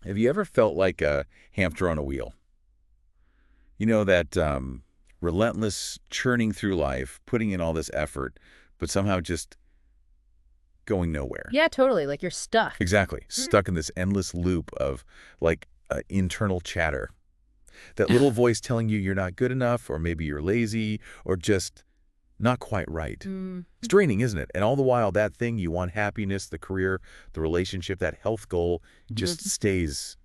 Have you ever felt like a hamster on a wheel? You know, that relentless churning through life, putting in all this effort, but somehow just going nowhere. Yeah, totally. Like you're stuck. Exactly. Mhm. Stuck in this endless loop of like internal chatter. That little voice telling you you're not good enough, or maybe you're lazy, or just not quite right. Mm. It's draining, isn't it? And all the while, that thing you want, happiness, the career, the relationship, that health goal, just Mhm. stays,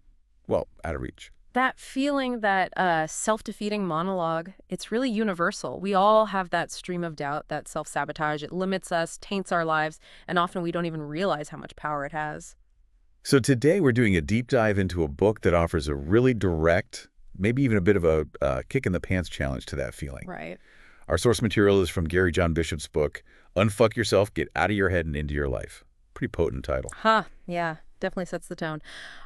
well, out of reach. That feeling, that self-defeating monologue, it's really universal. We all have that stream of doubt, that self-sabotage. It limits us, taints our lives, and often we don't even realize how much power it has. So today we're doing a deep dive into a book that offers a really direct, maybe even a bit of a kick in the pants challenge to that feeling. Right. Our source material is from Gary John Bishop's book, Unfuck Yourself, Get Out of Your Head and Into Your Life. Pretty potent title. Huh. Yeah, definitely sets the tone.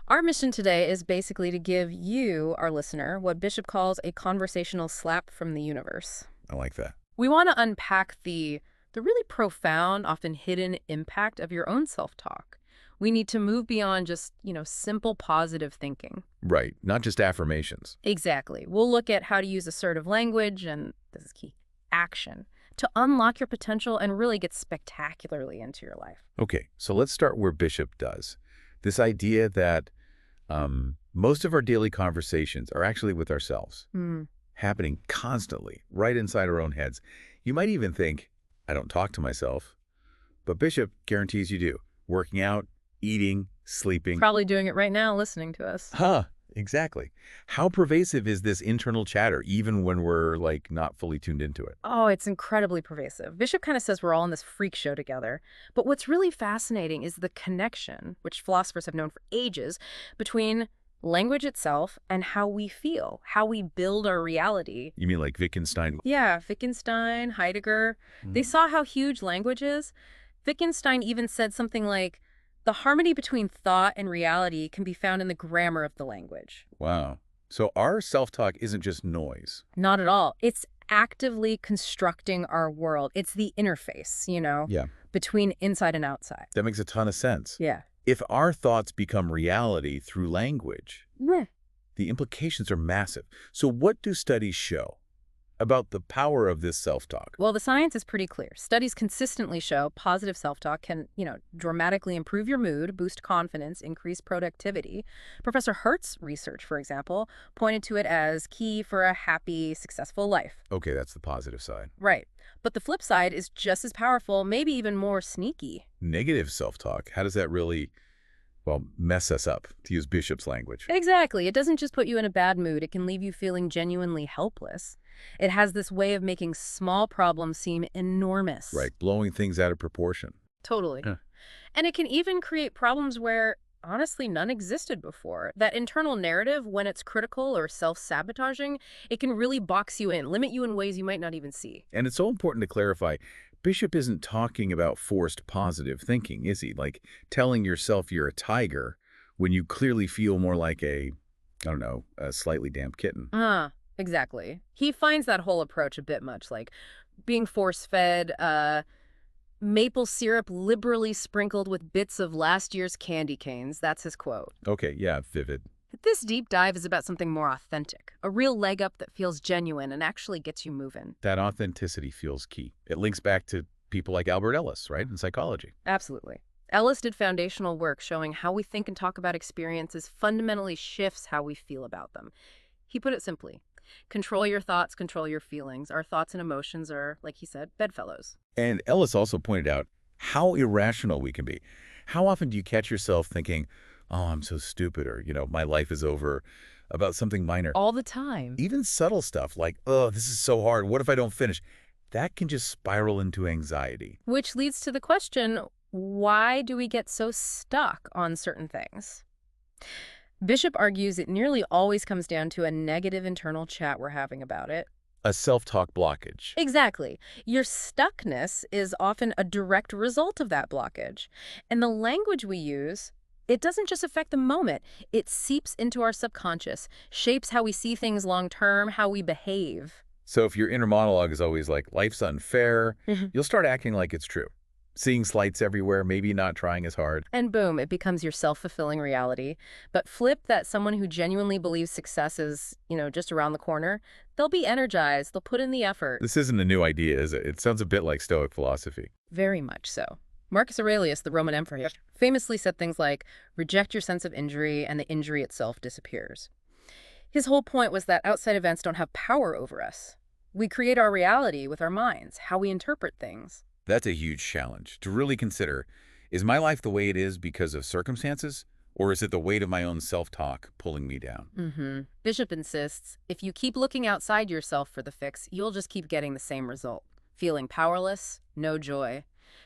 Our mission today is basically to give you, our listener, what Bishop calls a conversational slap from the universe. I like that. We want to unpack the really profound, often hidden impact of your own self-talk. We need to move beyond just, simple positive thinking. Right, not just affirmations. Exactly. We'll look at how to use assertive language and, this is key, action to unlock your potential and really get spectacularly into your life. Okay, so let's start where Bishop does. This idea that most of our daily conversations are actually with ourselves, Hmm. happening constantly, right inside our own heads. You might even think, I don't talk to myself, but Bishop guarantees you do. Working out, eating, sleeping. Probably doing it right now, listening to us. Huh, exactly. How pervasive is this internal chatter, even when we're, like, not fully tuned into it? Oh, it's incredibly pervasive. Bishop kind of says we're all in this freak show together. But what's really fascinating is the connection, which philosophers have known for ages, between language itself and how we feel, how we build our reality. You mean like Wittgenstein? Yeah, Wittgenstein, Heidegger, they Mm. saw how huge language is. Wittgenstein even said something like, the harmony between thought and reality can be found in the grammar of the language. Wow. So our self-talk isn't just noise. Not at all. It's actively constructing our world. It's the interface, Yeah, between inside and outside. that makes a ton of sense. Yeah. If our thoughts become reality through language, Yeah. the implications are massive. So what do studies show about the power of this self-talk? Well, the science is pretty clear. Studies consistently show positive self-talk can, dramatically improve your mood, boost confidence, increase productivity. Professor Hertz's research, for example, pointed to it as key for a happy, successful life. Okay, that's the positive side. Right. But the flip side is just as powerful, maybe even more sneaky. Negative self-talk, how does that really, well, mess us up, to use Bishop's language? Exactly. It doesn't just put you in a bad mood. It can leave you feeling genuinely helpless. It has this way of making small problems seem enormous. Right, blowing things out of proportion. Totally. Yeah. And it can even create problems where, honestly, none existed before. That internal narrative, when it's critical or self-sabotaging, it can really box you in, limit you in ways you might not even see. And it's so important to clarify, Bishop isn't talking about forced positive thinking, is he? Like telling yourself you're a tiger when you clearly feel more like a, I don't know, a slightly damp kitten. Exactly. He finds that whole approach a bit much, like being force-fed, maple syrup liberally sprinkled with bits of last year's candy canes. That's his quote. Okay, yeah, vivid. This deep dive is about something more authentic, a real leg up that feels genuine and actually gets you moving. That authenticity feels key. It links back to people like Albert Ellis, right, in psychology. Absolutely. Ellis did foundational work showing how we think and talk about experiences fundamentally shifts how we feel about them. He put it simply, control your thoughts, control your feelings. Our thoughts and emotions are, like he said, bedfellows. And Ellis also pointed out how irrational we can be. How often do you catch yourself thinking, oh, I'm so stupid, or, my life is over, about something minor? All the time. Even subtle stuff like, oh, this is so hard, what if I don't finish? That can just spiral into anxiety. Which leads to the question, why do we get so stuck on certain things? Bishop argues it nearly always comes down to a negative internal chat we're having about it. A self-talk blockage. Exactly. Your stuckness is often a direct result of that blockage. And the language we use, it doesn't just affect the moment. It seeps into our subconscious, shapes how we see things long term, how we behave. So if your inner monologue is always like, life's unfair, Mhm. you'll start acting like it's true. Seeing slights everywhere, maybe not trying as hard. And boom, it becomes your self-fulfilling reality. But flip that someone who genuinely believes success is, just around the corner, they'll be energized, they'll put in the effort. This isn't a new idea, is it? It sounds a bit like Stoic philosophy. Very much so. Marcus Aurelius, the Roman emperor, famously said things like, reject your sense of injury and the injury itself disappears. His whole point was that outside events don't have power over us. We create our reality with our minds, how we interpret things. That's a huge challenge to really consider. Is my life the way it is because of circumstances, or is it the weight of my own self-talk pulling me down? Bishop insists, if you keep looking outside yourself for the fix, you'll just keep getting the same result. Feeling powerless, no joy.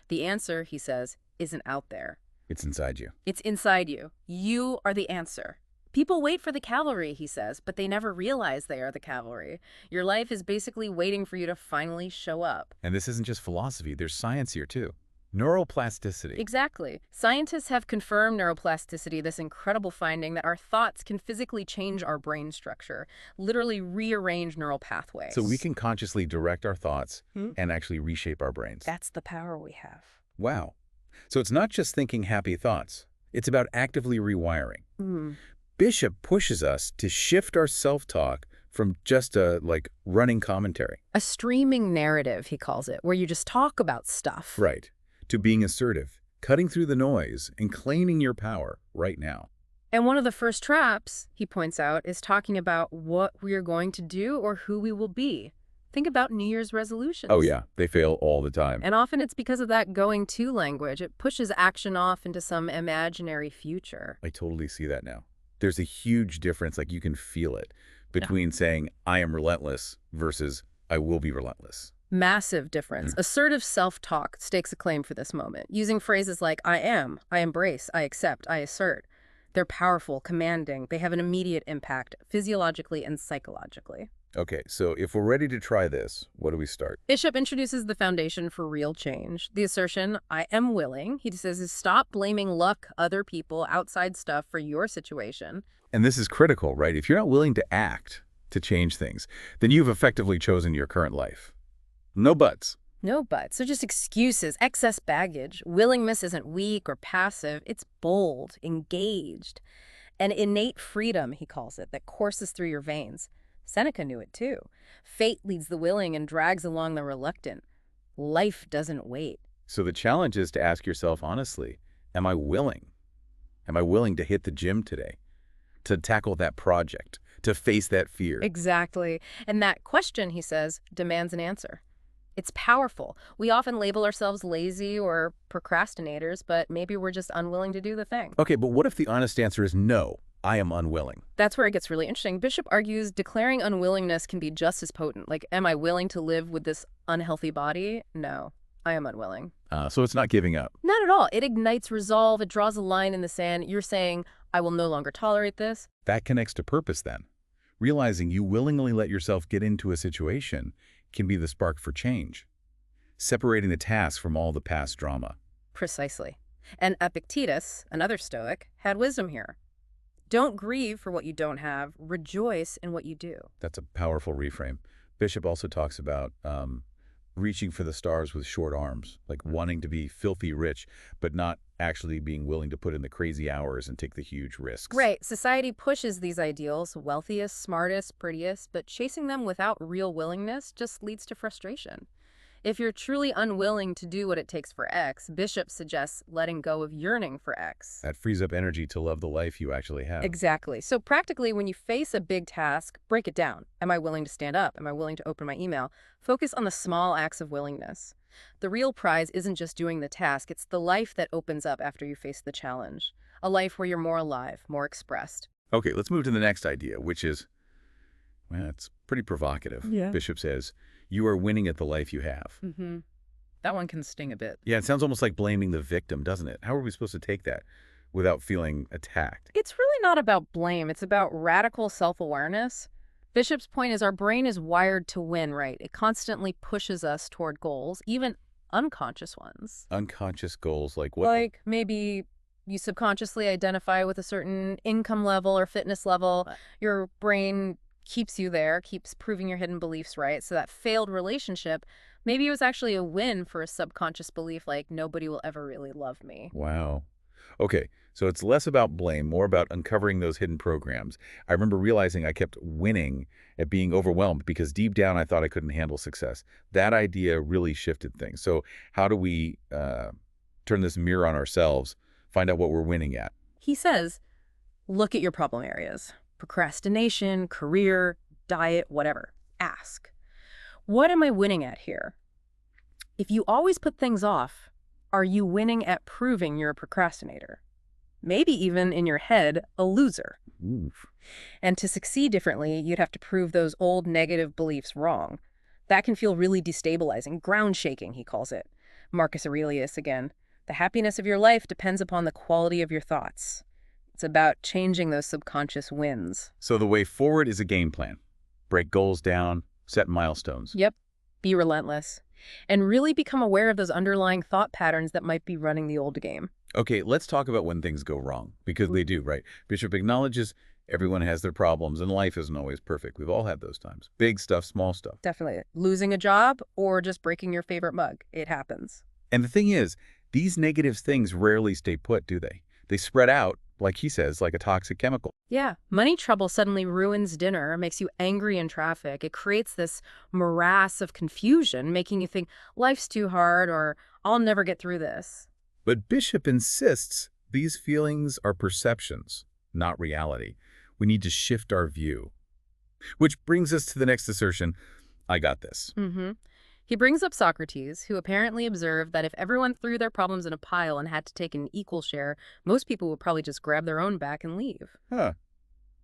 The answer, he says, isn't out there. It's inside you. It's inside you. You are the answer. People wait for the cavalry, he says, but they never realize they are the cavalry. Your life is basically waiting for you to finally show up. And this isn't just philosophy. There's science here, too. Neuroplasticity. Exactly. Scientists have confirmed neuroplasticity, this incredible finding that our thoughts can physically change our brain structure, literally rearrange neural pathways. So we can consciously direct our thoughts and actually reshape our brains. That's the power we have. Wow. So it's not just thinking happy thoughts. It's about actively rewiring. Bishop pushes us to shift our self-talk from just a, running commentary. A streaming narrative, he calls it, where you just talk about stuff. Right. To being assertive, cutting through the noise, and claiming your power right now. And one of the first traps, he points out, is talking about what we are going to do or who we will be. Think about New Year's resolutions. Oh yeah, they fail all the time. And often it's because of that going to language. It pushes action off into some imaginary future. I totally see that now. There's a huge difference, you can feel it, between saying, I am relentless versus I will be relentless. Massive difference. Assertive self-talk stakes a claim for this moment, using phrases like I am, I embrace, I accept, I assert. They're powerful, commanding. They have an immediate impact, physiologically and psychologically. Okay, so if we're ready to try this, what do we start? Bishop introduces the foundation for real change. The assertion, I am willing, he says, is stop blaming luck, other people, outside stuff for your situation. And this is critical, right? If you're not willing to act to change things, then you've effectively chosen your current life. No buts. No buts. They're just excuses, excess baggage. Willingness isn't weak or passive. It's bold, engaged. An innate freedom, he calls it, that courses through your veins. Seneca knew it too. Fate leads the willing and drags along the reluctant. Life doesn't wait. So the challenge is to ask yourself honestly, am I willing? Am I willing to hit the gym today? To tackle that project? To face that fear? Exactly. And that question, he says, demands an answer. It's powerful. We often label ourselves lazy or procrastinators, but maybe we're just unwilling to do the thing. Okay, but what if the honest answer is no, I am unwilling? That's where it gets really interesting. Bishop argues declaring unwillingness can be just as potent. Am I willing to live with this unhealthy body? No, I am unwilling. So it's not giving up. Not at all. It ignites resolve. It draws a line in the sand. You're saying, I will no longer tolerate this. That connects to purpose then. Realizing you willingly let yourself get into a situation can be the spark for change. Separating the task from all the past drama. Precisely. And Epictetus, another Stoic, had wisdom here. Don't grieve for what you don't have. Rejoice in what you do. That's a powerful reframe. Bishop also talks about reaching for the stars with short arms, wanting to be filthy rich, but not actually being willing to put in the crazy hours and take the huge risks. Right. Society pushes these ideals, wealthiest, smartest, prettiest, but chasing them without real willingness just leads to frustration. If you're truly unwilling to do what it takes for X, Bishop suggests letting go of yearning for X. That frees up energy to love the life you actually have. Exactly. So practically, when you face a big task, break it down. Am I willing to stand up? Am I willing to open my email? Focus on the small acts of willingness. The real prize isn't just doing the task, it's the life that opens up after you face the challenge. A life where you're more alive, more expressed. Okay, let's move to the next idea, which is, well, it's pretty provocative. Yeah. Bishop says, you are winning at the life you have. That one can sting a bit. Yeah, it sounds almost like blaming the victim, doesn't it? How are we supposed to take that without feeling attacked? It's really not about blame. It's about radical self-awareness. Bishop's point is our brain is wired to win, right? It constantly pushes us toward goals, even unconscious ones. Unconscious goals, like what? Like maybe you subconsciously identify with a certain income level or fitness level. Your brain Keeps you there, keeps proving your hidden beliefs right. So that failed relationship, maybe it was actually a win for a subconscious belief like nobody will ever really love me. Wow. Okay, so it's less about blame, more about uncovering those hidden programs. I remember realizing I kept winning at being overwhelmed because deep down I thought I couldn't handle success. That idea really shifted things. So how do we turn this mirror on ourselves, find out what we're winning at? He says, look at your problem areas: procrastination, career, diet, whatever. Ask, what am I winning at here? If you always put things off, are you winning at proving you're a procrastinator? Maybe even in your head, a loser. Oof. And to succeed differently, you'd have to prove those old negative beliefs wrong. That can feel really destabilizing, ground shaking, he calls it. Marcus Aurelius again. The happiness of your life depends upon the quality of your thoughts. It's about changing those subconscious wins. So the way forward is a game plan. Break goals down, set milestones. Yep. Be relentless. And really become aware of those underlying thought patterns that might be running the old game. Okay, let's talk about when things go wrong, because they do, right? Bishop acknowledges everyone has their problems and life isn't always perfect. We've all had those times. Big stuff, small stuff. Definitely. Losing a job or just breaking your favorite mug. It happens. And the thing is, these negative things rarely stay put, do they? They spread out, like he says, like a toxic chemical. Yeah. Money trouble suddenly ruins dinner, makes you angry in traffic. It creates this morass of confusion, making you think life's too hard or I'll never get through this. But Bishop insists these feelings are perceptions, not reality. We need to shift our view. Which brings us to the next assertion, I got this. He brings up Socrates, who apparently observed that if everyone threw their problems in a pile and had to take an equal share, most people would probably just grab their own back and leave. Huh.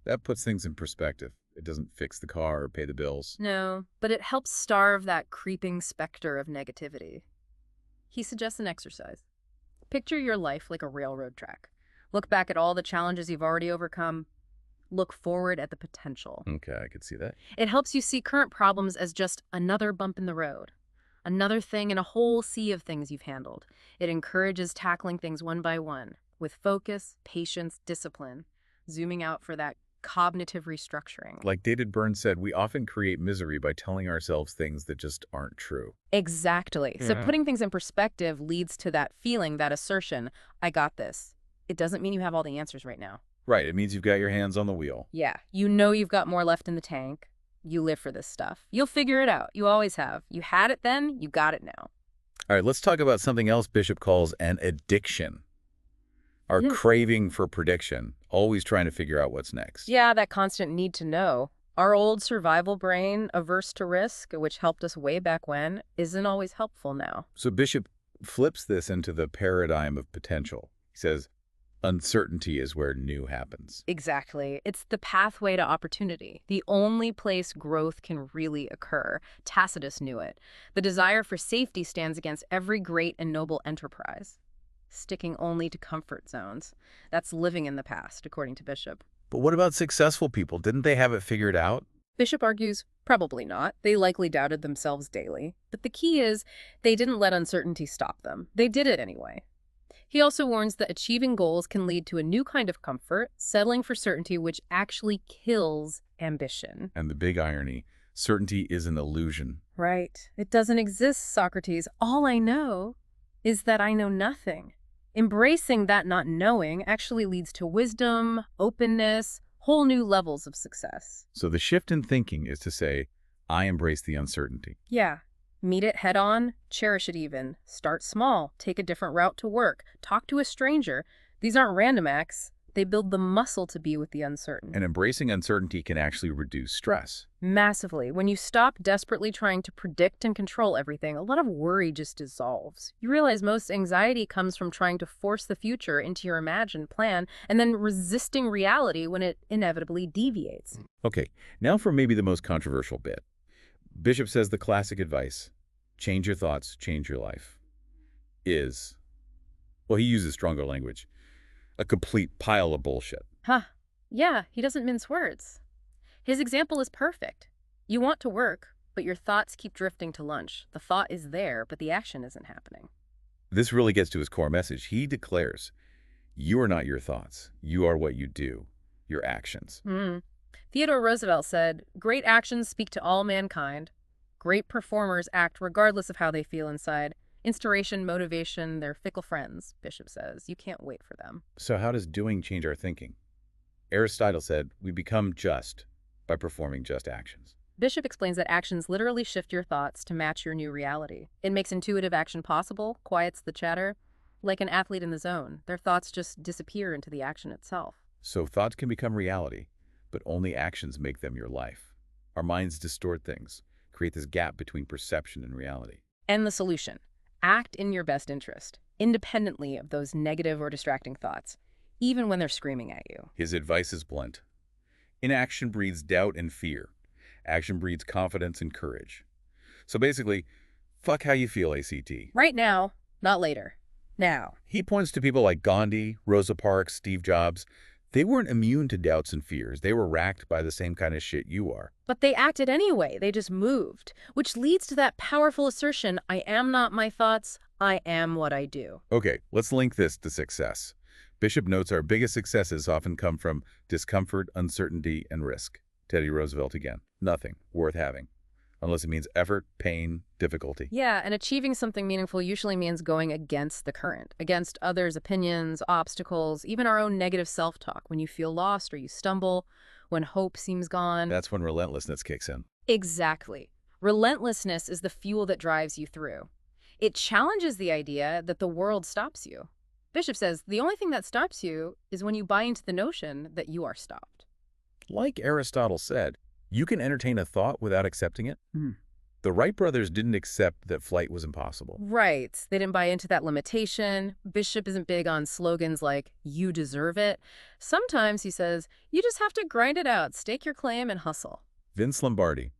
That puts things in perspective. It doesn't fix the car or pay the bills. No, but it helps starve that creeping specter of negativity. He suggests an exercise. Picture your life like a railroad track. Look back at all the challenges you've already overcome. Look forward at the potential. Okay, I could see that. It helps you see current problems as just another bump in the road, another thing in a whole sea of things you've handled. It encourages tackling things one by one, with focus, patience, discipline, zooming out for that cognitive restructuring. Like David Byrne said, we often create misery by telling ourselves things that just aren't true. Exactly. So putting things in perspective leads to that feeling, that assertion, I got this. It doesn't mean you have all the answers right now. Right, it means you've got your hands on the wheel. Yeah, you know you've got more left in the tank. You live for this stuff. You'll figure it out. You always have. You had it then, you got it now. All right, let's talk about something else Bishop calls an addiction. Our craving for prediction, always trying to figure out what's next. Yeah, that constant need to know. Our old survival brain, averse to risk, which helped us way back when, isn't always helpful now. So Bishop flips this into the paradigm of potential. He says, uncertainty is where new happens. Exactly. It's the pathway to opportunity, the only place growth can really occur. Tacitus knew it. The desire for safety stands against every great and noble enterprise. Sticking only to comfort zones. That's living in the past, according to Bishop. But what about successful people? Didn't they have it figured out? Bishop argues, probably not. They likely doubted themselves daily. But the key is, they didn't let uncertainty stop them. They did it anyway. He also warns that achieving goals can lead to a new kind of comfort, settling for certainty, which actually kills ambition. And the big irony, certainty is an illusion. Right. It doesn't exist, Socrates. All I know is that I know nothing. Embracing that not knowing actually leads to wisdom, openness, whole new levels of success. So the shift in thinking is to say, I embrace the uncertainty. Yeah. Meet it head on, cherish it even. Start small, take a different route to work, talk to a stranger. These aren't random acts. They build the muscle to be with the uncertain. And embracing uncertainty can actually reduce stress. Massively. When you stop desperately trying to predict and control everything, a lot of worry just dissolves. You realize most anxiety comes from trying to force the future into your imagined plan and then resisting reality when it inevitably deviates. Okay, now for maybe the most controversial bit. Bishop says the classic advice, change your thoughts, change your life, is, well, he uses stronger language, a complete pile of bullshit. Huh. Yeah, he doesn't mince words. His example is perfect. You want to work, but your thoughts keep drifting to lunch. The thought is there, but the action isn't happening. This really gets to his core message. He declares, you are not your thoughts. You are what you do, your actions. Theodore Roosevelt said, "Great actions speak to all mankind. Great performers act regardless of how they feel inside. Inspiration, motivation, they're fickle friends," Bishop says. You can't wait for them. So how does doing change our thinking? Aristotle said, we become just by performing just actions. Bishop explains that actions literally shift your thoughts to match your new reality. It makes intuitive action possible, quiets the chatter. Like an athlete in the zone, their thoughts just disappear into the action itself. So thoughts can become reality, but only actions make them your life. Our minds distort things, create this gap between perception and reality. And the solution: act in your best interest, independently of those negative or distracting thoughts, even when they're screaming at you. His advice is blunt. Inaction breeds doubt and fear. Action breeds confidence and courage. So basically, fuck how you feel, ACT. Right now, not later. Now. He points to people like Gandhi, Rosa Parks, Steve Jobs. They weren't immune to doubts and fears. They were racked by the same kind of shit you are. But they acted anyway. They just moved, which leads to that powerful assertion, I am not my thoughts, I am what I do. Okay, let's link this to success. Bishop notes our biggest successes often come from discomfort, uncertainty, and risk. Teddy Roosevelt again. Nothing worth having, unless it means effort, pain, difficulty. Yeah, and achieving something meaningful usually means going against the current, against others' opinions, obstacles, even our own negative self-talk. When you feel lost or you stumble, when hope seems gone. That's when relentlessness kicks in. Exactly. Relentlessness is the fuel that drives you through. It challenges the idea that the world stops you. Bishop says the only thing that stops you is when you buy into the notion that you are stopped. Like Aristotle said, you can entertain a thought without accepting it. The Wright brothers didn't accept that flight was impossible. Right. They didn't buy into that limitation. Bishop isn't big on slogans like, you deserve it. Sometimes, he says, you just have to grind it out, stake your claim, and hustle. Vince Lombardi,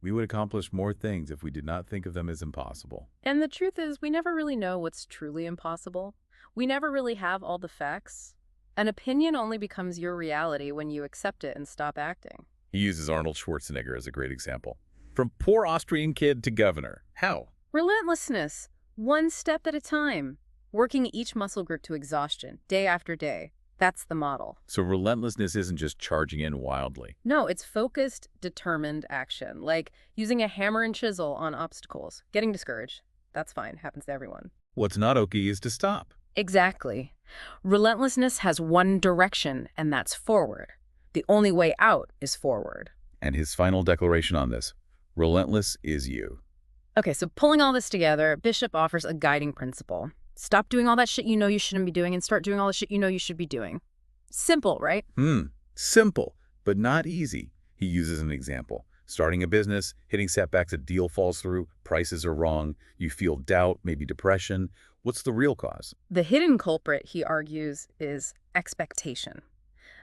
we would accomplish more things if we did not think of them as impossible. And the truth is, we never really know what's truly impossible. We never really have all the facts. An opinion only becomes your reality when you accept it and stop acting. He uses Arnold Schwarzenegger as a great example. From poor Austrian kid to governor. How? Relentlessness, one step at a time, working each muscle group to exhaustion, day after day. That's the model. So relentlessness isn't just charging in wildly. No, it's focused, determined action, like using a hammer and chisel on obstacles. Getting discouraged, that's fine, happens to everyone. What's not okay is to stop. Exactly. Relentlessness has one direction, and that's forward. The only way out is forward. And his final declaration on this: relentless is you. Okay, so pulling all this together, Bishop offers a guiding principle. Stop doing all that shit you know you shouldn't be doing and start doing all the shit you know you should be doing. Simple, right? Simple, but not easy. He uses an example. Starting a business, hitting setbacks, a deal falls through, prices are wrong, you feel doubt, maybe depression. What's the real cause? The hidden culprit, he argues, is expectation.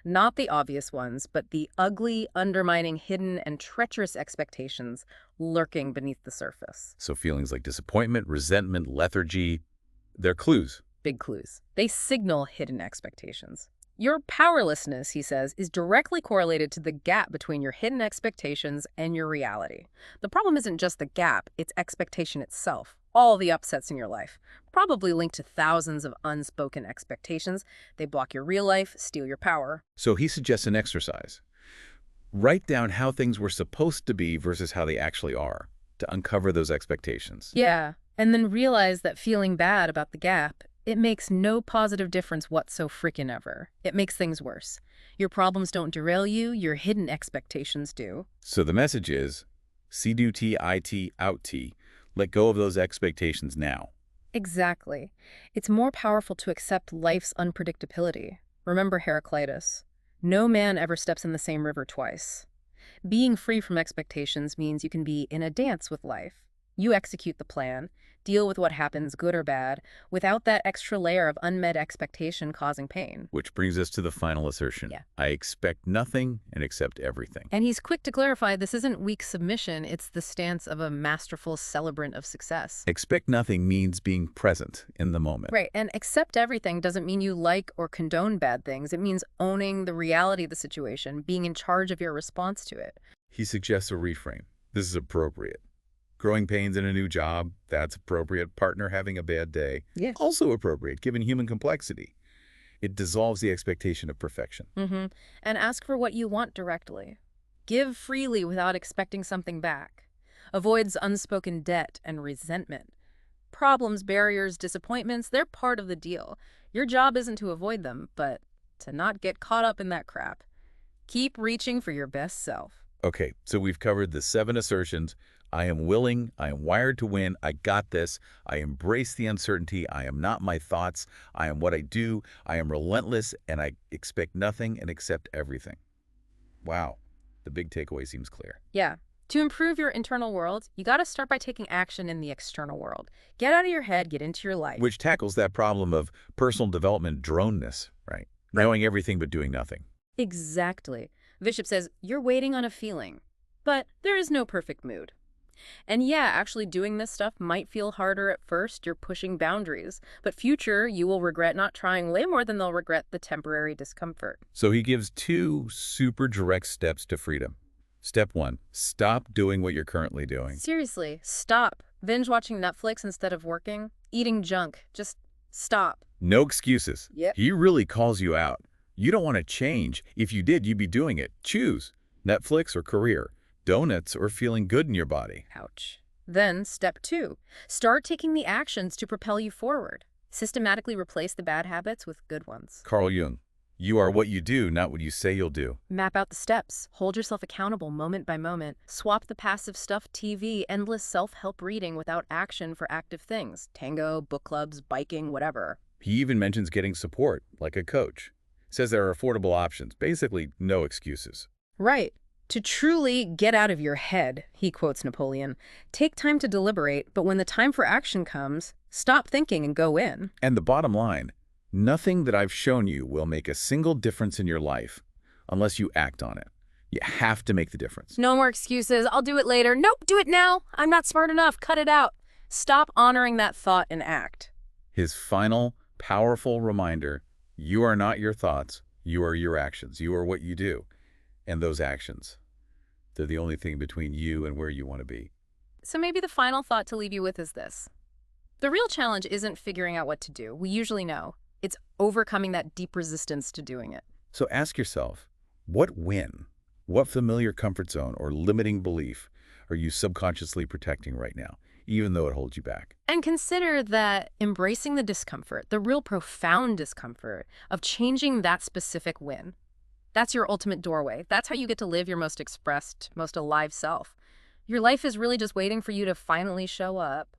Not the obvious ones, but the ugly, undermining, hidden, and treacherous expectations lurking beneath the surface. So feelings like disappointment, resentment, lethargy, they're clues. Big clues. They signal hidden expectations. Your powerlessness, he says, is directly correlated to the gap between your hidden expectations and your reality. The problem isn't just the gap, it's expectation itself. All the upsets in your life, probably linked to thousands of unspoken expectations. They block your real life, steal your power. So he suggests an exercise. Write down how things were supposed to be versus how they actually are, to uncover those expectations. Yeah, and then realize that feeling bad about the gap, it makes no positive difference whatsoever. It makes things worse. Your problems don't derail you, your hidden expectations do. So the message is, C-do-T-I-T out T. Let go of those expectations now. Exactly. It's more powerful to accept life's unpredictability. Remember Heraclitus. No man ever steps in the same river twice. Being free from expectations means you can be in a dance with life. You execute the plan, deal with what happens, good or bad, without that extra layer of unmet expectation causing pain. Which brings us to the final assertion. Yeah. I expect nothing and accept everything. And he's quick to clarify this isn't weak submission, it's the stance of a masterful celebrant of success. Expect nothing means being present in the moment. Right, and accept everything doesn't mean you like or condone bad things. It means owning the reality of the situation, being in charge of your response to it. He suggests a reframe. This is appropriate. Growing pains in a new job, that's appropriate. Partner having a bad day, Yeah. also appropriate given human complexity. It dissolves the expectation of perfection. Mm-hmm. And ask for what you want directly. Give freely without expecting something back. Avoids unspoken debt and resentment. Problems, barriers, disappointments, they're part of the deal. Your job isn't to avoid them, but to not get caught up in that crap. Keep reaching for your best self. Okay, so we've covered the 7 assertions. I am willing, I am wired to win, I got this, I embrace the uncertainty, I am not my thoughts, I am what I do, I am relentless, and I expect nothing and accept everything. Wow, the big takeaway seems clear. Yeah. To improve your internal world, you got to start by taking action in the external world. Get out of your head, get into your life. Which tackles that problem of personal development droneness, right? Knowing everything but doing nothing. Exactly. Bishop says, you're waiting on a feeling, but there is no perfect mood. And yeah, actually doing this stuff might feel harder at first. You're pushing boundaries, but future you will regret not trying way more than they'll regret the temporary discomfort. So he gives 2 super direct steps to freedom. Step 1, stop doing what you're currently doing. Seriously, stop. Binge watching Netflix instead of working, eating junk. Just stop. No excuses. Yep. He really calls you out. You don't want to change. If you did, you'd be doing it. Choose Netflix or career, donuts or feeling good in your body. Ouch. Then, step 2. Start taking the actions to propel you forward. Systematically replace the bad habits with good ones. Carl Jung, you are what you do, not what you say you'll do. Map out the steps. Hold yourself accountable moment by moment. Swap the passive stuff, TV, endless self-help reading without action for active things. Tango, book clubs, biking, whatever. He even mentions getting support, like a coach. Says there are affordable options. Basically, no excuses. Right. To truly get out of your head, he quotes Napoleon, take time to deliberate, but when the time for action comes, stop thinking and go in. And the bottom line, nothing that I've shown you will make a single difference in your life unless you act on it. You have to make the difference. No more excuses. I'll do it later. Nope, do it now. I'm not smart enough. Cut it out. Stop honoring that thought and act. His final, powerful reminder, you are not your thoughts, you are your actions. You are what you do. And those actions, they're the only thing between you and where you want to be. So maybe the final thought to leave you with is this. The real challenge isn't figuring out what to do. We usually know. It's overcoming that deep resistance to doing it. So ask yourself, what win, what familiar comfort zone or limiting belief are you subconsciously protecting right now, even though it holds you back? And consider that embracing the discomfort, the real profound discomfort of changing that specific win, that's your ultimate doorway. That's how you get to live your most expressed, most alive self. Your life is really just waiting for you to finally show up.